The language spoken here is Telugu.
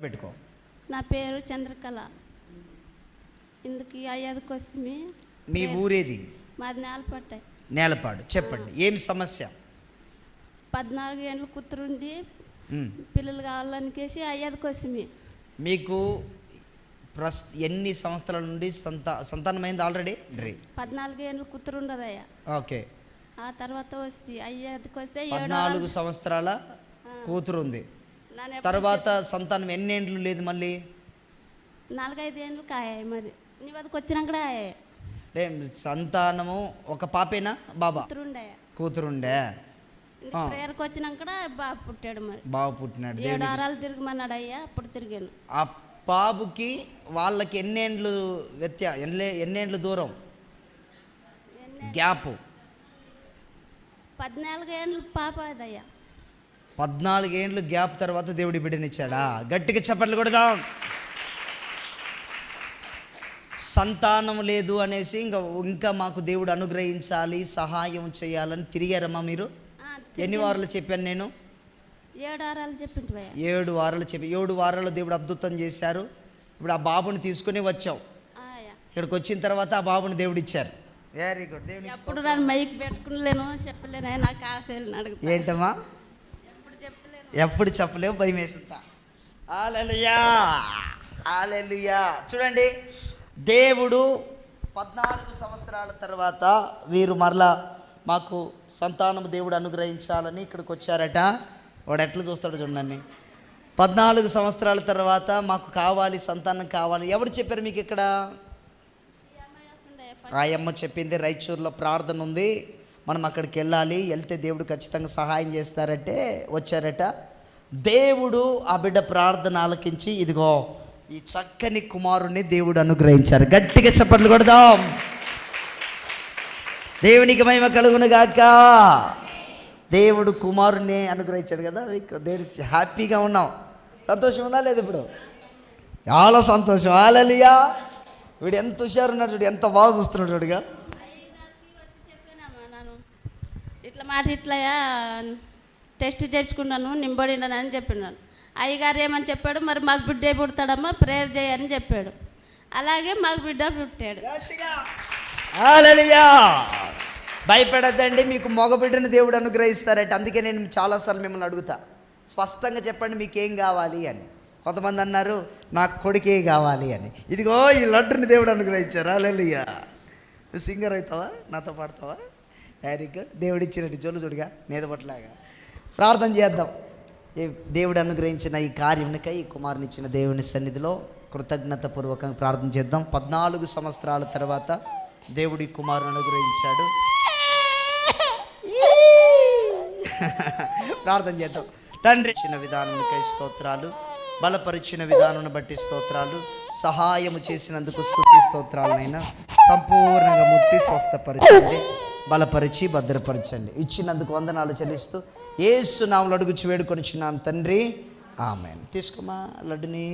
పెట్టుకో. నా పేరు చంద్రకళ. ఇందుకు అయ్యేది కోసమే. మీ ఊరేది? మాది నేలపాడు. నేలపాడు. చెప్పండి, ఏం సమస్య? 14 ఏళ్ళు కూతురుంది, పిల్లలు కావాలనికేసి అయ్యేది కోసమే. మీకు ఎన్ని సంవత్సరాల నుండి సంతానమైంది ఆల్రెడీ? 14 ఏళ్ళు కూతురు ఉండదయ్యా. ఓకే. ఆ తర్వాత వస్తే అయ్యేదికి వస్తే 14 సంవత్సరాల కూతురు ఉంది. తర్వాత సంతానం ఎన్ని ఏండ్లు లేదు? మళ్ళీ 4-5 ఏళ్ళు కాయాయి. మరి నీ వద్దకు వచ్చినాక అయ్యాయి. సంతానము ఒక పాపేనా బాబా? కూతురుండే. ప్రేయర్కి వచ్చినాక బాబు పుట్టాడు. మరి బాబు పుట్టినాడు. 7 వారాలు తిరగమన్నాడు అయ్యా, అప్పుడు తిరిగాను. ఆ బాబుకి వాళ్ళకి ఎన్నేండ్లు ఎన్నేండ్లు దూరం గ్యాప్? 14 ఏళ్ళు పాప అదయ్యా. 14 ఏండ్లు గ్యాప్ తర్వాత దేవుడి బిడ్డనిచ్చాడా? గట్టిగా చప్పట్లు కొడదాం. సంతానం లేదు అనేసి ఇంకా మాకు దేవుడు అనుగ్రహించాలి, సహాయం చేయాలని తిరిగారమ్మా మీరు? ఎన్ని వారాలు చెప్పాను నేను? 7 వారాలు చెప్పింది. 7 వారాలు చెప్పి 7 వారాలు దేవుడు అద్భుతం చేశారు. ఇప్పుడు ఆ బాబుని తీసుకుని వచ్చావు. ఇక్కడికి వచ్చిన తర్వాత ఆ బాబుని దేవుడు ఇచ్చారు. Very good. ఎప్పుడు నన్ను మైక్ పెట్టుకునలేను, చెప్పలేను. నాకు ఆశలు అడుగుతా. ఏంటమ్మా? ఎప్పుడు చెప్పలేవు, భయం వేస్తుందా? హల్లెలూయా, హల్లెలూయా. చూడండి, దేవుడు 14 సంవత్సరాల తర్వాత వీరు మరలా మాకు సంతానం దేవుడు అనుగ్రహించాలని ఇక్కడికి వచ్చారట. వాడు ఎట్లా చూస్తాడు చూడండి. 14 సంవత్సరాల తర్వాత మాకు కావాలి, సంతానం కావాలి. ఎవరు చెప్పారు మీకు ఇక్కడ? ఆ అమ్మ చెప్పింది. రాయచూరులో ప్రార్థన ఉంది, మనం అక్కడికి వెళ్ళాలి, వెళ్తే దేవుడు ఖచ్చితంగా సహాయం చేస్తారంటే వచ్చారట. దేవుడు ఆ బిడ్డ ప్రార్థన ఆలకించి ఇదిగో ఈ చక్కని కుమారుణ్ణి దేవుడు అనుగ్రహించారు. గట్టిగా చప్పట్లు కొడదాం. దేవునికి మహిమ కలుగును గాక. దేవుడు కుమారుణ్ణి అనుగ్రహించాడు కదా. మీకు దేవుడు హ్యాపీగా ఉన్నాం. సంతోషం ఉందా లేదు? ఇప్పుడు చాలా సంతోషం. హల్లెలూయా. వీడు ఎంత హుషారున్నాడు చూడు, ఎంత బాగా చూస్తున్నాడు చూడుగా. ఇట్లా మాట ఇట్లాయా టెస్ట్ చేయించుకున్నాను, నింబడినాను అని చెప్పినాను. అయ్యగారు ఏమని చెప్పాడు, మరి మాకు బిడ్డ పుడతాడమ్మా, ప్రేయర్ చేయని చెప్పాడు. అలాగే మాకు బిడ్డ పుట్టాడు. హల్లెలూయా. భయపడద్దండి, మీకు మగ బిడ్డను దేవుడు అనుగ్రహిస్తారట. అందుకే నేను చాలాసార్లు మిమ్మల్ని అడుగుతా, స్పష్టంగా చెప్పండి మీకేం కావాలి అని. కొంతమంది అన్నారు నాకు కొడుకే కావాలి అని. ఇదిగో ఈ లడ్డుని దేవుడు అనుగ్రహించారు. హల్లెలూయా. నువ్వు సింగర్ అవుతావా? నాతో పాడతావా? Very good. దేవుడు ఇచ్చినట్టు జోలు చూడుగా నేదపట్లాగా. ప్రార్థన చేద్దాం. దేవుడు అనుగ్రహించిన ఈ కార్యమునికై ఈ కుమారుని ఇచ్చిన దేవుని సన్నిధిలో కృతజ్ఞత పూర్వకంగా ప్రార్థన చేద్దాం. 14 సంవత్సరాల తర్వాత దేవుడి కుమారుని అనుగ్రహించాడు. ప్రార్థన చేద్దాం. తండ్రి, ఇచ్చిన విధానానికై స్తోత్రాలు, బలపరిచిన విధానం బట్టి స్తోత్రాలు, సహాయము చేసినందుకు స్తుతి స్తోత్రాలనైనా సంపూర్ణంగా ముట్టి స్వస్థపరచండి, బలపరిచి భద్రపరచండి. ఇచ్చినందుకు వందనాలు చెల్లిస్తూ యేసు నామములో అడుగుచు వేడుకొనిచున్నాను తండ్రి, ఆమేన్. తీసుకోమా లడ్డుని.